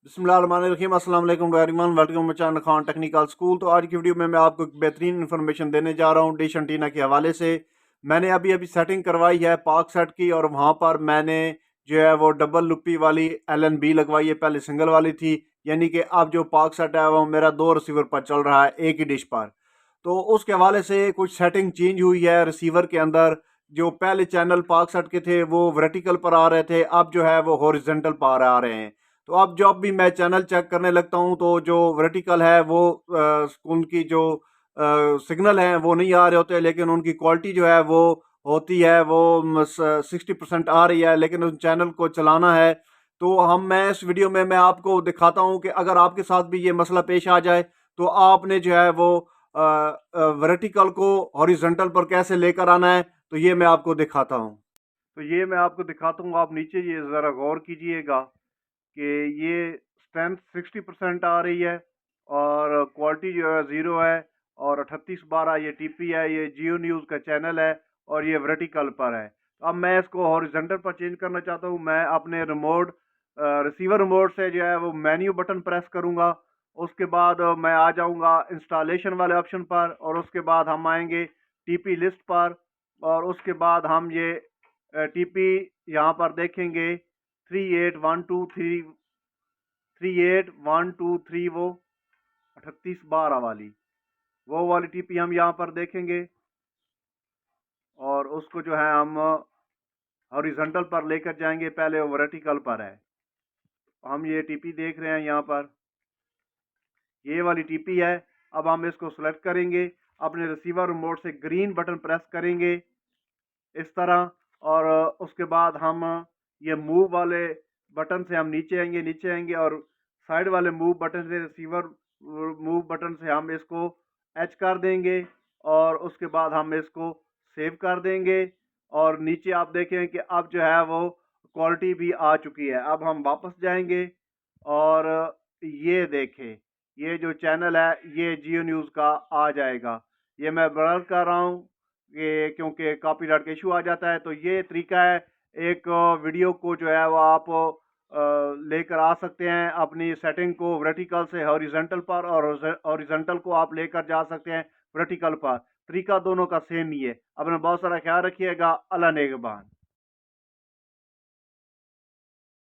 बिस्मिल्लाहिर्रहमानिर्रहीम अस्सलाम वालेकुम everyone, welcome to channel Khan technical school. तो आज की वीडियो में मैं आपको एक बेहतरीन इन्फॉर्मेशन देने जा रहा हूँ डिश एंटीना के हवाले से। मैंने अभी अभी सेटिंग करवाई है पाक सेट की, और वहाँ पर मैंने जो है वो डबल लुप्पी वाली LNB लगवाई है। पहले सिंगल वाली थी, यानी कि अब जो पाक सेट है वो मेरा 2 रिसीवर पर चल रहा है एक ही डिश पर। तो उसके हवाले से कुछ सेटिंग चेंज हुई है रिसीवर के अंदर। जो पहले चैनल पाक सेट के थे वो वर्टिकल पर आ रहे थे, अब जो है वो हॉरिजॉन्टल पर आ रहे हैं। तो अब जब भी मैं चैनल चेक करने लगता हूं तो जो वर्टिकल है वो उनकी जो सिग्नल हैं वो नहीं आ रहे होते, लेकिन उनकी क्वालिटी जो है वो होती है वो 60% आ रही है। लेकिन उस चैनल को चलाना है तो मैं इस वीडियो में मैं आपको दिखाता हूं कि अगर आपके साथ भी ये मसला पेश आ जाए तो आपने जो है वो वर्टिकल को हॉरिजॉन्टल पर कैसे लेकर आना है, तो ये मैं आपको दिखाता हूं। तो ये मैं आपको दिखाता हूँ, आप नीचे ये ज़रा गौर कीजिएगा कि ये स्ट्रेंथ 60% आ रही है और क्वालिटी जो है ज़ीरो है। और 3812 ये टीपी है, ये जियो न्यूज़ का चैनल है और ये वर्टिकल पर है। तो अब मैं इसको हॉरिजॉन्टल पर चेंज करना चाहता हूँ। मैं अपने रिमोट रिसीवर रिमोट से जो है वो मेन्यू बटन प्रेस करूँगा। उसके बाद मैं आ जाऊँगा इंस्टॉलेशन वाले ऑप्शन पर, और उसके बाद हम आएंगे टीपी लिस्ट पर। और उसके बाद हम ये टीपी यहाँ पर देखेंगे 38123 38123, वो 3812 वाली, वो वाली टीपी हम यहाँ पर देखेंगे। और उसको जो है हम हॉरिजॉन्टल पर लेकर जाएंगे, पहले वो वर्टिकल पर है। हम ये टीपी देख रहे हैं यहाँ पर, ये वाली टीपी है। अब हम इसको सेलेक्ट करेंगे, अपने रिसीवर रिमोट से ग्रीन बटन प्रेस करेंगे इस तरह। और उसके बाद हम ये मूव वाले बटन से हम नीचे आएंगे और साइड वाले मूव बटन से रिसीवर मूव बटन से हम इसको एच कर देंगे। और उसके बाद हम इसको सेव कर देंगे। और नीचे आप देखें कि अब जो है वो क्वालिटी भी आ चुकी है। अब हम वापस जाएंगे और ये देखें, ये जो चैनल है ये जियो न्यूज़ का आ जाएगा। ये मैं ब्लर कर रहा हूँ ये क्योंकि कॉपीराइट का इशू आ जाता है। तो ये तरीका है, एक वीडियो को जो है वो आप लेकर आ सकते हैं अपनी सेटिंग को वर्टिकल से हॉरिजॉन्टल पर, और हॉरिजॉन्टल को आप लेकर जा सकते हैं वर्टिकल पर। तरीका दोनों का सेम ही है। अपना बहुत सारा ख्याल रखिएगा। अल्लाह नेगबान।